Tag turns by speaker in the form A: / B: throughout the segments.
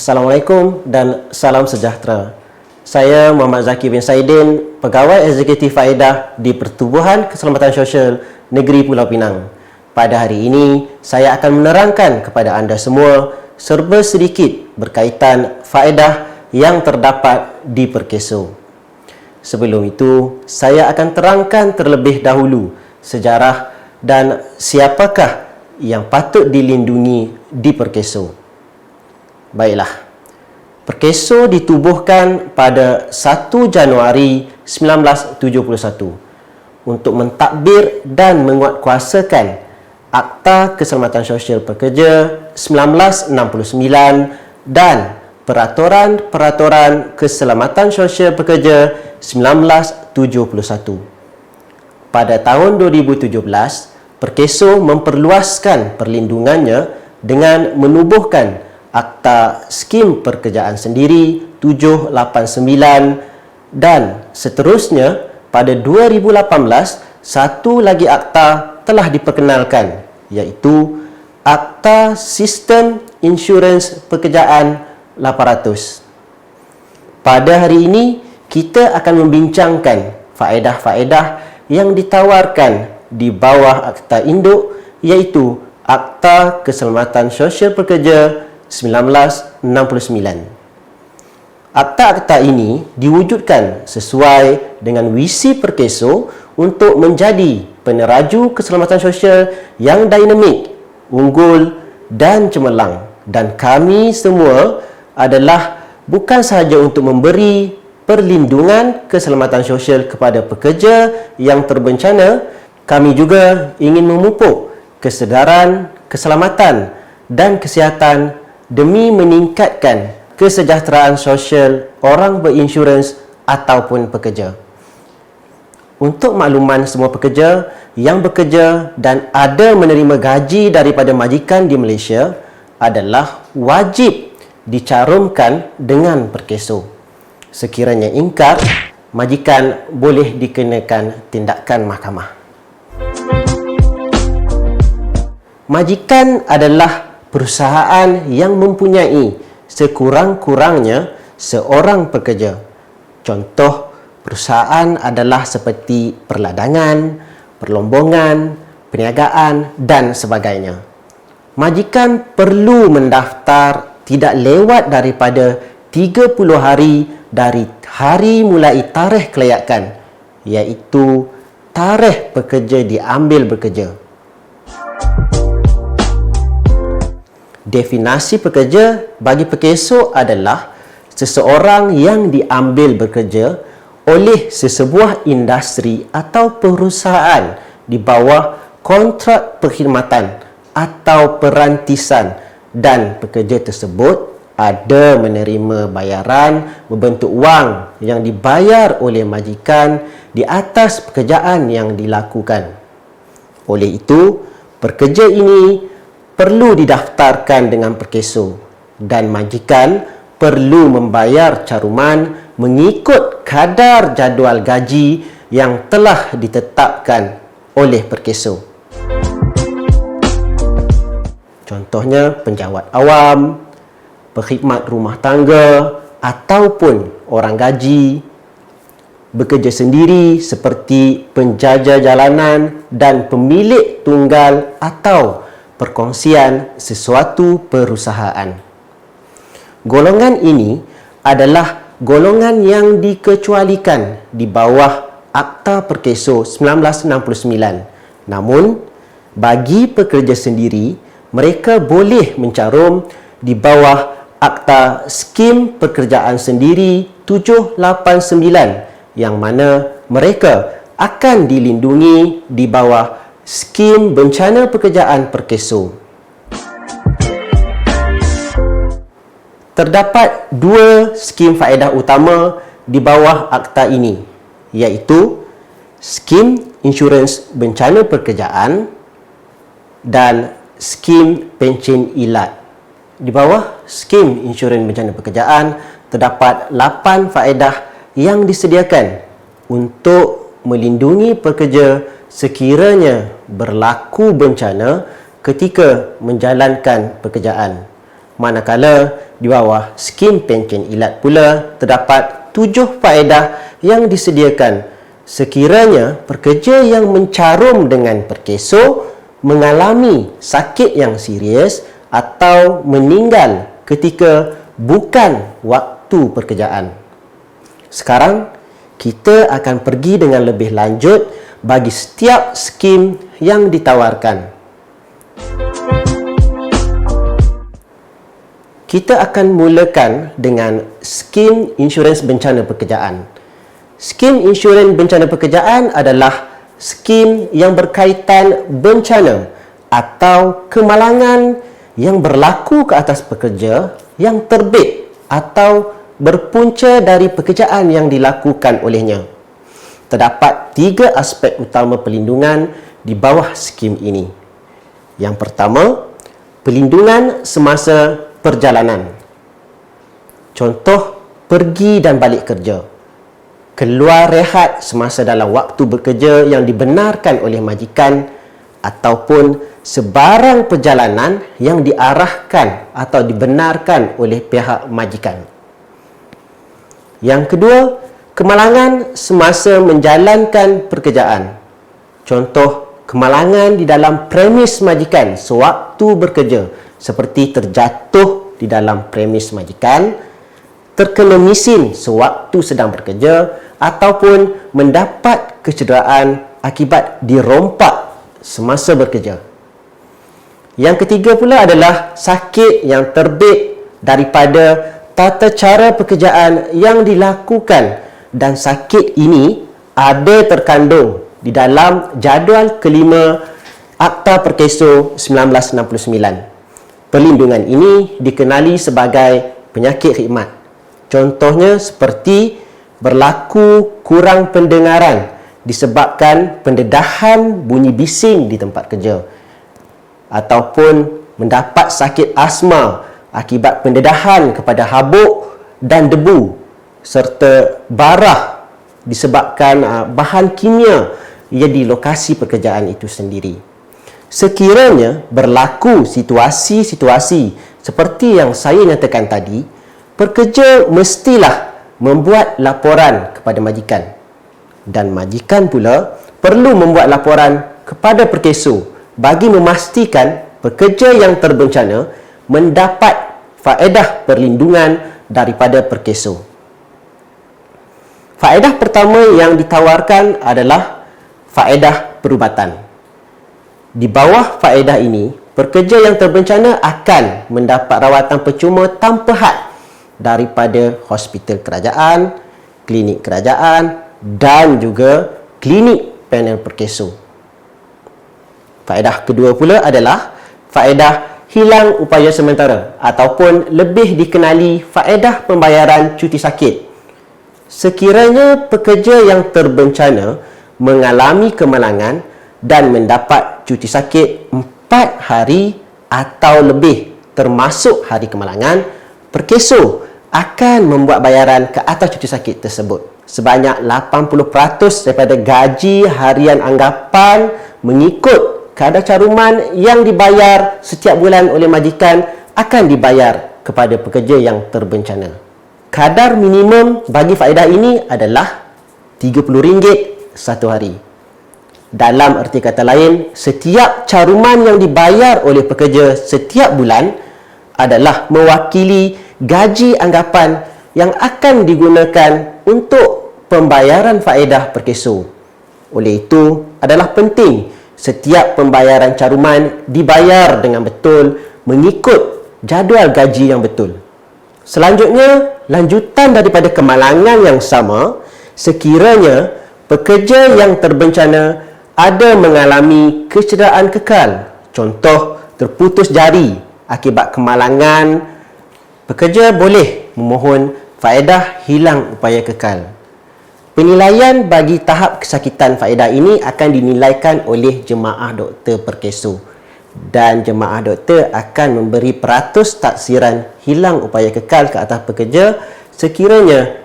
A: Assalamualaikum dan salam sejahtera. Saya Muhammad Zaki bin Saidin, Pegawai Eksekutif Faedah di Pertubuhan Keselamatan Sosial Negeri Pulau Pinang. Pada hari ini, saya akan menerangkan kepada anda semua serba sedikit berkaitan faedah yang terdapat di Perkeso. Sebelum itu, saya akan terangkan terlebih dahulu sejarah dan siapakah yang patut dilindungi di Perkeso. Baiklah. Perkeso ditubuhkan pada 1 Januari 1971 untuk mentadbir dan menguatkuasakan Akta Keselamatan Sosial Pekerja 1969 dan Peraturan Keselamatan Sosial Pekerja 1971. Pada tahun 2017, Perkeso memperluaskan perlindungannya dengan menubuhkan Akta Skim Pekerjaan Sendiri 789 dan seterusnya pada 2018 satu lagi akta telah diperkenalkan, iaitu Akta Sistem Insurans Pekerjaan 800. Pada hari ini kita akan membincangkan faedah-faedah yang ditawarkan di bawah akta induk, iaitu Akta Keselamatan Sosial Pekerja 1969. Akta-akta ini diwujudkan sesuai dengan visi Perkeso untuk menjadi peneraju keselamatan sosial yang dinamik, unggul dan cemerlang. Dan kami semua adalah bukan sahaja untuk memberi perlindungan keselamatan sosial kepada pekerja yang terbencana, kami juga ingin memupuk kesedaran, keselamatan dan kesihatan demi meningkatkan kesejahteraan sosial orang berinsurans ataupun pekerja. Untuk makluman semua pekerja yang bekerja dan ada menerima gaji daripada majikan di Malaysia adalah wajib dicarumkan dengan Perkeso. Sekiranya ingkar, majikan boleh dikenakan tindakan mahkamah. Majikan adalah perusahaan yang mempunyai sekurang-kurangnya seorang pekerja. Contoh perusahaan adalah seperti perladangan, perlombongan, perniagaan dan sebagainya. Majikan perlu mendaftar tidak lewat daripada 30 hari dari hari mulai tarikh kelayakan, iaitu tarikh pekerja diambil bekerja. Definasi pekerja bagi Perkeso adalah seseorang yang diambil bekerja oleh sesebuah industri atau perusahaan di bawah kontrak perkhidmatan atau perantisan dan pekerja tersebut ada menerima bayaran berbentuk wang yang dibayar oleh majikan di atas pekerjaan yang dilakukan. Oleh itu, pekerja ini perlu didaftarkan dengan Perkeso dan majikan perlu membayar caruman mengikut kadar jadual gaji yang telah ditetapkan oleh Perkeso. Contohnya penjawat awam, perkhidmat rumah tangga ataupun orang gaji, bekerja sendiri seperti penjaja jalanan dan pemilik tunggal atau perkongsian sesuatu perusahaan. Golongan ini adalah golongan yang dikecualikan di bawah Akta Perkeso 1969. Namun, bagi pekerja sendiri, mereka boleh mencarum di bawah Akta Skim Pekerjaan Sendiri 789 yang mana mereka akan dilindungi di bawah Skim Bencana Pekerjaan Perkeso. Terdapat dua skim faedah utama di bawah akta ini, iaitu Skim Insurans Bencana Pekerjaan dan Skim Pencen Ilat. Di bawah Skim Insurans Bencana Pekerjaan terdapat 8 faedah yang disediakan untuk melindungi pekerja sekiranya berlaku bencana ketika menjalankan pekerjaan. Manakala di bawah skim pencen ilat pula terdapat 7 faedah yang disediakan sekiranya pekerja yang mencarum dengan perkeso mengalami sakit yang serius atau meninggal ketika bukan waktu pekerjaan. Sekarang, kita akan pergi dengan lebih lanjut bagi setiap skim yang ditawarkan. Kita akan mulakan dengan skim insurans bencana pekerjaan. Skim insurans bencana pekerjaan adalah skim yang berkaitan bencana atau kemalangan yang berlaku ke atas pekerja yang terbit atau berpunca dari pekerjaan yang dilakukan olehnya. Terdapat 3 aspek utama perlindungan di bawah skim ini. Yang pertama, perlindungan semasa perjalanan. Contoh, pergi dan balik kerja. Keluar rehat semasa dalam waktu bekerja yang dibenarkan oleh majikan ataupun sebarang perjalanan yang diarahkan atau dibenarkan oleh pihak majikan. Yang kedua, kemalangan semasa menjalankan pekerjaan. Contoh, kemalangan di dalam premis majikan sewaktu bekerja seperti terjatuh di dalam premis majikan, terkena mesin sewaktu sedang bekerja ataupun mendapat kecederaan akibat dirompak semasa bekerja. Yang ketiga pula adalah sakit yang terbit daripada tata cara pekerjaan yang dilakukan dan sakit ini ada terkandung di dalam jadual kelima Akta Perkeso 1969. Perlindungan ini dikenali sebagai penyakit khidmat. Contohnya seperti berlaku kurang pendengaran disebabkan pendedahan bunyi bising di tempat kerja ataupun mendapat sakit asma akibat pendedahan kepada habuk dan debu serta barah disebabkan bahan kimia yang di lokasi pekerjaan itu sendiri. Sekiranya berlaku situasi-situasi seperti yang saya nyatakan tadi, pekerja mestilah membuat laporan kepada majikan dan majikan pula perlu membuat laporan kepada perkeso bagi memastikan pekerja yang terbencana mendapat faedah perlindungan daripada perkeso. Faedah pertama yang ditawarkan adalah faedah perubatan. Di bawah faedah ini, pekerja yang terbencana akan mendapat rawatan percuma tanpa had daripada hospital kerajaan, klinik kerajaan dan juga klinik panel perkeso. Faedah kedua pula adalah faedah hilang upaya sementara ataupun lebih dikenali faedah pembayaran cuti sakit. Sekiranya pekerja yang terbencana mengalami kemalangan dan mendapat cuti sakit 4 hari atau lebih termasuk hari kemalangan, perkeso akan membuat bayaran ke atas cuti sakit tersebut sebanyak 80% daripada gaji harian anggapan mengikut kadar caruman yang dibayar setiap bulan oleh majikan akan dibayar kepada pekerja yang terbencana. Kadar minimum bagi faedah ini adalah RM30 satu hari. Dalam erti kata lain, setiap caruman yang dibayar oleh pekerja setiap bulan adalah mewakili gaji anggapan yang akan digunakan untuk pembayaran faedah perkeso. Oleh itu, adalah penting setiap pembayaran caruman dibayar dengan betul mengikut jadual gaji yang betul. Selanjutnya, lanjutan daripada kemalangan yang sama, sekiranya pekerja yang terbencana ada mengalami kecederaan kekal, contoh terputus jari akibat kemalangan, pekerja boleh memohon faedah hilang upaya kekal. Penilaian bagi tahap kesakitan faedah ini akan dinilaikan oleh jemaah doktor perkeso dan jemaah doktor akan memberi peratus taksiran hilang upaya kekal ke atas pekerja. Sekiranya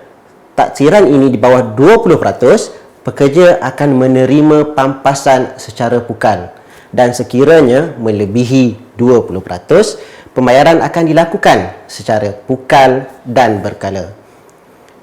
A: taksiran ini di bawah 20%, pekerja akan menerima pampasan secara pukal, dan sekiranya melebihi 20%, pembayaran akan dilakukan secara pukal dan berkala.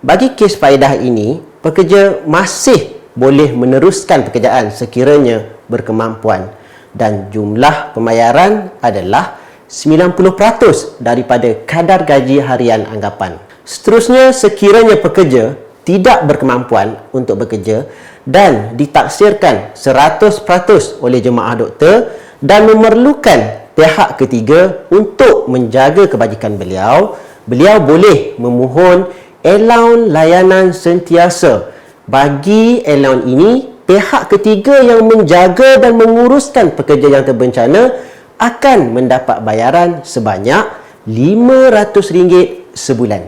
A: Bagi kes faedah ini, pekerja masih boleh meneruskan pekerjaan sekiranya berkemampuan dan jumlah pembayaran adalah 90% daripada kadar gaji harian anggapan. Seterusnya, sekiranya pekerja tidak berkemampuan untuk bekerja dan ditaksirkan 100% oleh jemaah doktor dan memerlukan pihak ketiga untuk menjaga kebajikan beliau, beliau boleh memohon allowance layanan sentiasa. Bagi allowance ini, pihak ketiga yang menjaga dan menguruskan pekerja yang terbencana akan mendapat bayaran sebanyak RM500 sebulan.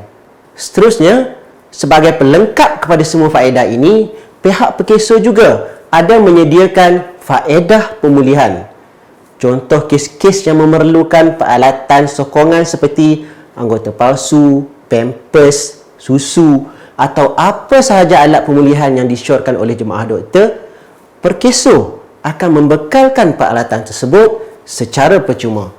A: Seterusnya, sebagai pelengkap kepada semua faedah ini, pihak pekeso juga ada menyediakan faedah pemulihan. Contoh kes-kes yang memerlukan peralatan sokongan seperti anggota palsu, pampers, susu atau apa sahaja alat pemulihan yang disyorkan oleh jemaah doktor, perkeso akan membekalkan peralatan tersebut secara percuma.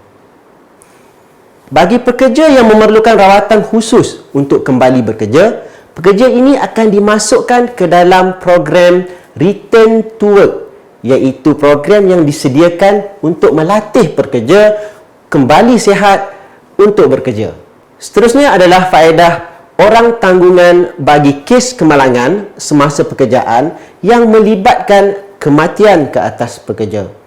A: Bagi pekerja yang memerlukan rawatan khusus untuk kembali bekerja, pekerja ini akan dimasukkan ke dalam program Return to Work, iaitu program yang disediakan untuk melatih pekerja kembali sihat untuk bekerja. Seterusnya adalah faedah orang tanggungan bagi kes kemalangan semasa pekerjaan yang melibatkan kematian ke atas pekerja.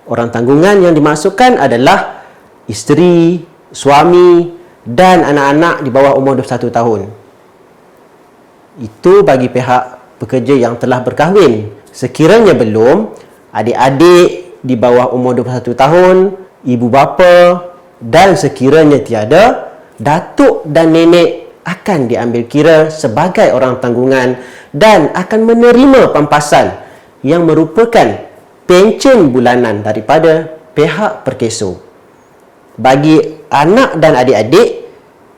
A: Orang tanggungan yang dimasukkan adalah isteri, suami dan anak-anak di bawah umur 21 tahun. Itu bagi pihak pekerja yang telah berkahwin. Sekiranya belum, adik-adik di bawah umur 21 tahun, ibu bapa dan sekiranya tiada, datuk dan nenek akan diambil kira sebagai orang tanggungan dan akan menerima pampasan yang merupakan pencen bulanan daripada pihak perkeso. Bagi anak dan adik-adik,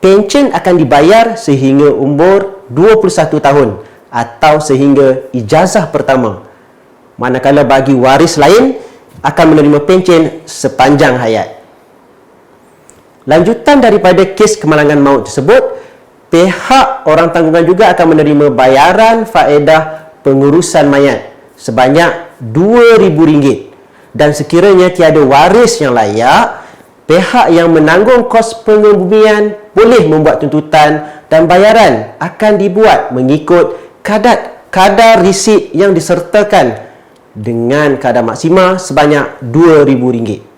A: pencen akan dibayar sehingga umur 21 tahun atau sehingga ijazah pertama. Manakala bagi waris lain akan menerima pencen sepanjang hayat. Lanjutan daripada kes kemalangan maut tersebut, pihak orang tanggungan juga akan menerima bayaran faedah pengurusan mayat sebanyak RM2,000 dan sekiranya tiada waris yang layak, pihak yang menanggung kos pengebumian boleh membuat tuntutan dan bayaran akan dibuat mengikut kadar risit yang disertakan dengan kadar maksima sebanyak RM2,000.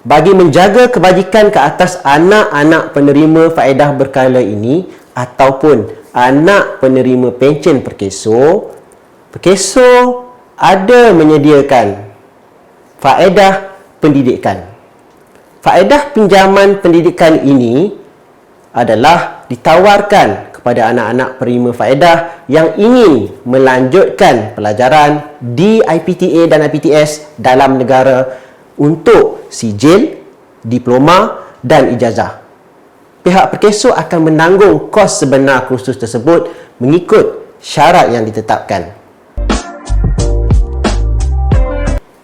A: Bagi menjaga kebajikan ke atas anak-anak penerima faedah berkala ini ataupun anak penerima pencen perkeso, perkeso ada menyediakan faedah pendidikan. Faedah pinjaman pendidikan ini adalah ditawarkan kepada anak-anak penerima faedah yang ingin melanjutkan pelajaran di IPTA dan IPTS dalam negara untuk sijil, diploma dan ijazah. Pihak perkeso akan menanggung kos sebenar kursus tersebut mengikut syarat yang ditetapkan.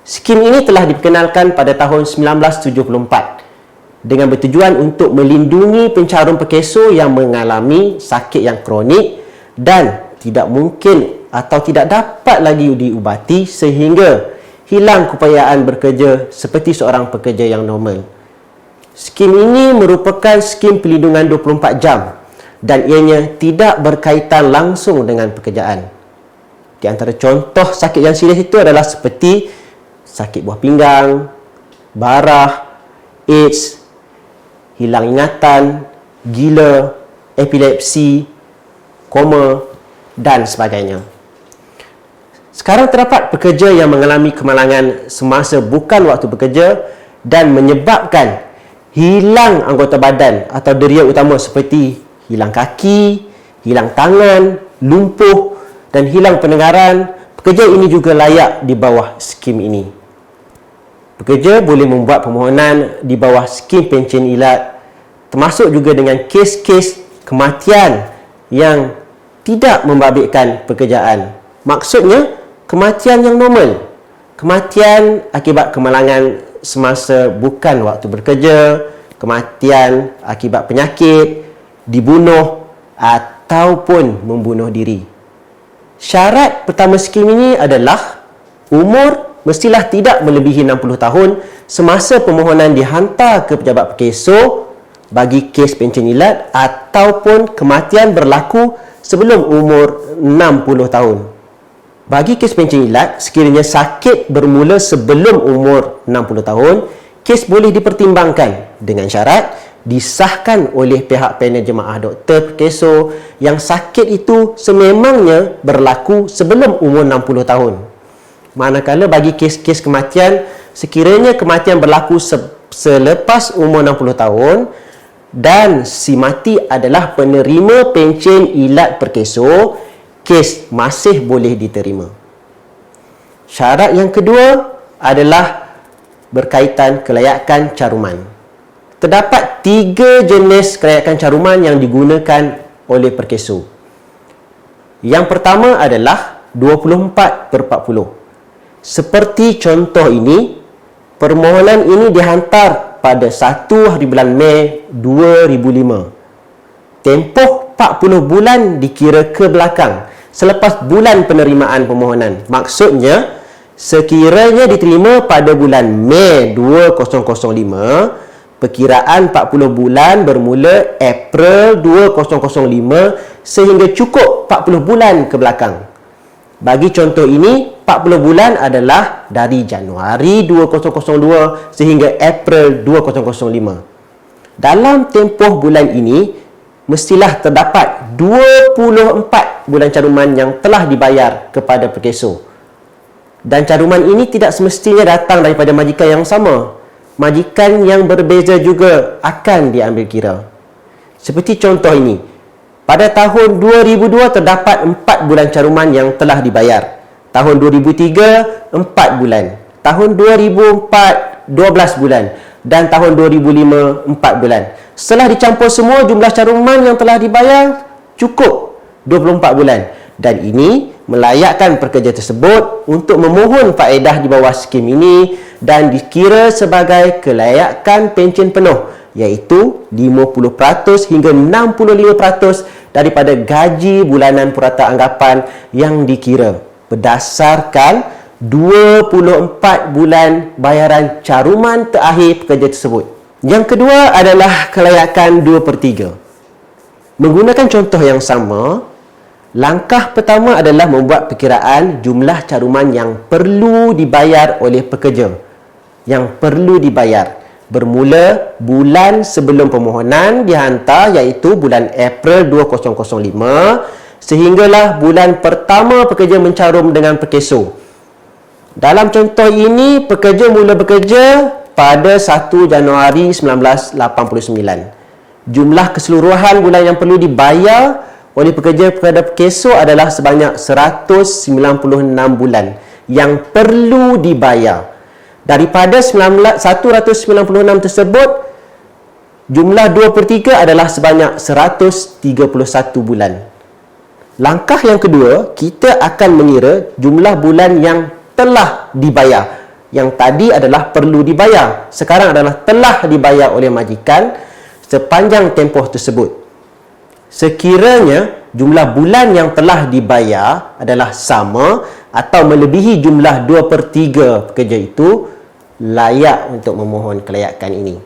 A: Skim ini telah diperkenalkan pada tahun 1974 dengan bertujuan untuk melindungi pencarum perkeso yang mengalami sakit yang kronik dan tidak mungkin atau tidak dapat lagi diubati sehingga hilang keupayaan bekerja seperti seorang pekerja yang normal. Skim ini merupakan skim perlindungan 24 jam dan ianya tidak berkaitan langsung dengan pekerjaan. Di antara contoh sakit yang serius itu adalah seperti sakit buah pinggang, barah, AIDS, hilang ingatan, gila, epilepsi, koma dan sebagainya. Sekarang terdapat pekerja yang mengalami kemalangan semasa bukan waktu bekerja dan menyebabkan hilang anggota badan atau deria utama seperti hilang kaki, hilang tangan, lumpuh dan hilang pendengaran. Pekerja ini juga layak di bawah skim ini. Pekerja boleh membuat permohonan di bawah skim pencen ilat, termasuk juga dengan kes-kes kematian yang tidak membabitkan pekerjaan. Maksudnya, kematian yang normal. Kematian akibat kemalangan semasa bukan waktu bekerja, kematian akibat penyakit, dibunuh ataupun membunuh diri. Syarat pertama skim ini adalah umur mestilah tidak melebihi 60 tahun semasa permohonan dihantar ke pejabat perkeso bagi kes pencen ilat ataupun kematian berlaku sebelum umur 60 tahun. Bagi kes pencen ilat, sekiranya sakit bermula sebelum umur 60 tahun, kes boleh dipertimbangkan dengan syarat disahkan oleh pihak panel jemaah doktor perkeso yang sakit itu sememangnya berlaku sebelum umur 60 tahun. Manakala bagi kes-kes kematian, sekiranya kematian berlaku selepas umur 60 tahun dan si mati adalah penerima pencen ilat perkeso, kes masih boleh diterima. Syarat yang kedua adalah berkaitan kelayakan caruman. Terdapat 3 jenis kelayakan caruman yang digunakan oleh perkeso. Yang pertama adalah 24/40. Seperti contoh ini, permohonan ini dihantar pada 1 hari bulan Mei 2005. Tempoh 40 bulan dikira ke belakang selepas bulan penerimaan permohonan. Maksudnya, sekiranya diterima pada bulan Mei 2005, perkiraan 40 bulan bermula April 2005 sehingga cukup 40 bulan ke belakang. Bagi contoh ini, 40 bulan adalah dari Januari 2002 sehingga April 2005. Dalam tempoh bulan ini, mestilah terdapat 24 bulan caruman yang telah dibayar kepada perkeso. Dan caruman ini tidak semestinya datang daripada majikan yang sama. Majikan yang berbeza juga akan diambil kira. Seperti contoh ini, pada tahun 2002 terdapat 4 bulan caruman yang telah dibayar. Tahun 2003, 4 bulan. Tahun 2004, 12 bulan. Dan tahun 2005, 4 bulan. Setelah dicampur semua jumlah caruman yang telah dibayar, cukup 24 bulan. Dan ini melayakkan pekerja tersebut untuk memohon faedah di bawah skim ini dan dikira sebagai kelayakan pencen penuh, iaitu 50% hingga 65% daripada gaji bulanan purata anggapan yang dikira berdasarkan 24 bulan bayaran caruman terakhir pekerja tersebut. Yang kedua adalah kelayakan 2/3. Menggunakan contoh yang sama, langkah pertama adalah membuat perkiraan jumlah caruman yang perlu dibayar oleh pekerja. Yang perlu dibayar bermula bulan sebelum permohonan dihantar, iaitu bulan April 2005 sehinggalah bulan pertama pekerja mencarum dengan perkeso. Dalam contoh ini, pekerja mula bekerja pada 1 Januari 1989. Jumlah keseluruhan bulan yang perlu dibayar oleh pekerja kepada perkeso adalah sebanyak 196 bulan yang perlu dibayar. Daripada 196 tersebut, jumlah 2/3 adalah sebanyak 131 bulan. Langkah yang kedua, kita akan mengira jumlah bulan yang telah dibayar. Yang tadi adalah perlu dibayar, sekarang adalah telah dibayar oleh majikan sepanjang tempoh tersebut. Sekiranya jumlah bulan yang telah dibayar adalah sama atau melebihi jumlah 2/3 pekerja itu, layak untuk memohon kelayakan ini.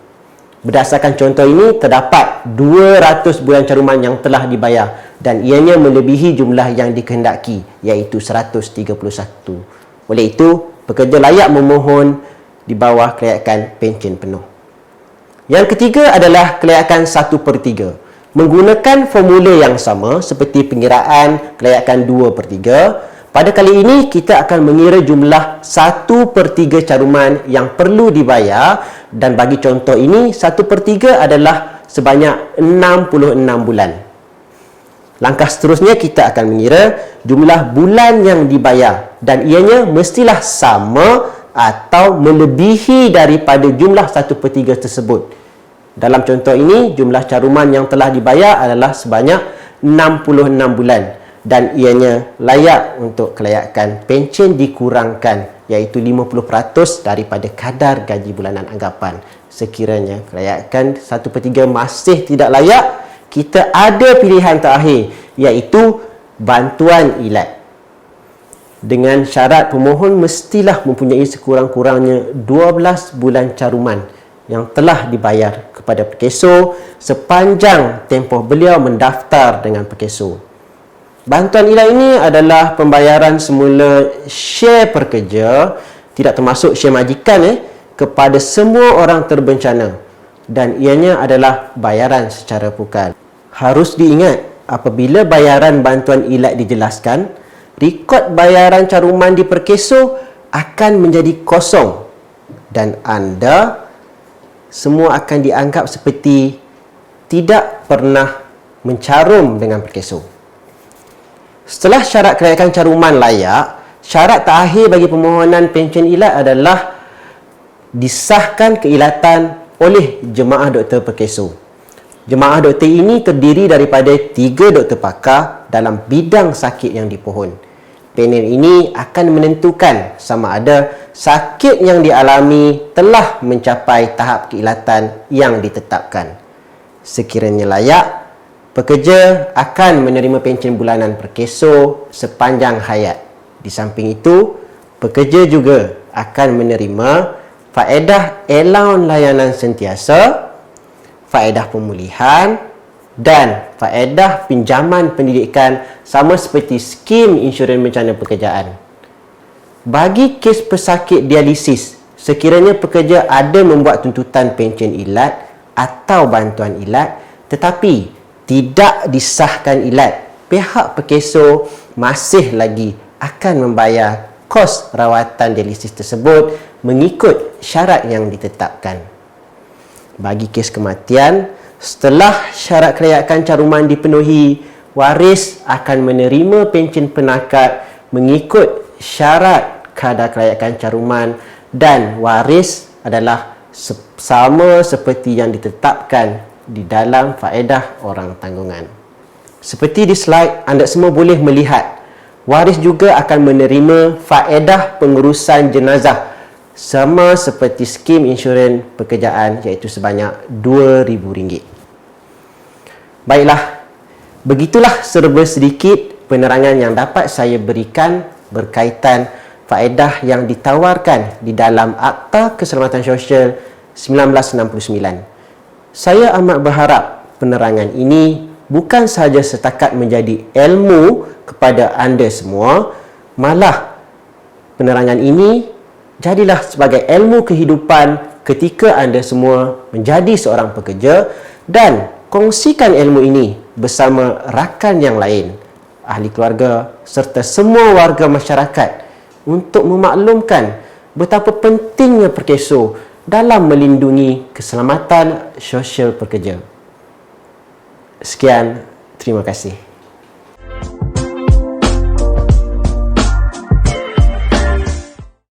A: Berdasarkan contoh ini, terdapat 200 bulan caruman yang telah dibayar dan ianya melebihi jumlah yang dikehendaki, iaitu 131. Oleh itu, pekerja layak memohon di bawah kelayakan pencen penuh. Yang ketiga adalah kelayakan 1/3. Menggunakan formula yang sama seperti pengiraan kelayakan 2/3, pada kali ini kita akan mengira jumlah 1/3 caruman yang perlu dibayar dan bagi contoh ini 1/3 adalah sebanyak 66 bulan. Langkah seterusnya kita akan mengira jumlah bulan yang dibayar dan ianya mestilah sama atau melebihi daripada jumlah 1/3 tersebut. Dalam contoh ini, jumlah caruman yang telah dibayar adalah sebanyak 66 bulan dan ianya layak untuk kelayakan pencen dikurangkan iaitu 50% daripada kadar gaji bulanan anggapan. Sekiranya kelayakan 1/3 masih tidak layak, kita ada pilihan terakhir, iaitu bantuan ilat. Dengan syarat pemohon mestilah mempunyai sekurang-kurangnya 12 bulan caruman yang telah dibayar kepada Perkeso sepanjang tempoh beliau mendaftar dengan Perkeso. Bantuan ilat ini adalah pembayaran semula share pekerja, tidak termasuk share majikan, kepada semua orang terbencana, dan ianya adalah bayaran secara pukal. Harus diingat, apabila bayaran bantuan ilat dijelaskan, rekod bayaran caruman di Perkeso akan menjadi kosong dan anda semua akan dianggap seperti tidak pernah mencarum dengan Perkeso. Setelah syarat kelayakan caruman layak, syarat terakhir bagi permohonan pencen ilat adalah disahkan keilatan oleh jemaah doktor Perkeso. Jemaah doktor ini terdiri daripada 3 doktor pakar dalam bidang sakit yang dipohon. Panel ini akan menentukan sama ada sakit yang dialami telah mencapai tahap keilatan yang ditetapkan. Sekiranya layak, pekerja akan menerima pencen bulanan Perkeso sepanjang hayat. Di samping itu, pekerja juga akan menerima faedah allowance layanan sentiasa, faedah pemulihan dan faedah pinjaman pendidikan sama seperti skim insurans bencana pekerjaan. Bagi kes pesakit dialisis, sekiranya pekerja ada membuat tuntutan pencen ilat atau bantuan ilat tetapi tidak disahkan ilat, pihak Perkeso masih lagi akan membayar kos rawatan dialisis tersebut mengikut syarat yang ditetapkan. Bagi kes kematian, setelah syarat kelayakan caruman dipenuhi, waris akan menerima pencen penakat mengikut syarat kadar kelayakan caruman dan waris adalah sama seperti yang ditetapkan di dalam faedah orang tanggungan. Seperti di slide, anda semua boleh melihat waris juga akan menerima faedah pengurusan jenazah sama seperti skim insurans pekerjaan, iaitu sebanyak RM2,000. Baiklah, begitulah serba sedikit penerangan yang dapat saya berikan berkaitan faedah yang ditawarkan di dalam Akta Keselamatan Sosial 1969. Saya amat berharap penerangan ini bukan sahaja setakat menjadi ilmu kepada anda semua, malah penerangan ini jadilah sebagai ilmu kehidupan ketika anda semua menjadi seorang pekerja, dan kongsikan ilmu ini bersama rakan yang lain, ahli keluarga serta semua warga masyarakat untuk memaklumkan betapa pentingnya Perkeso dalam melindungi keselamatan sosial pekerja. Sekian, terima kasih.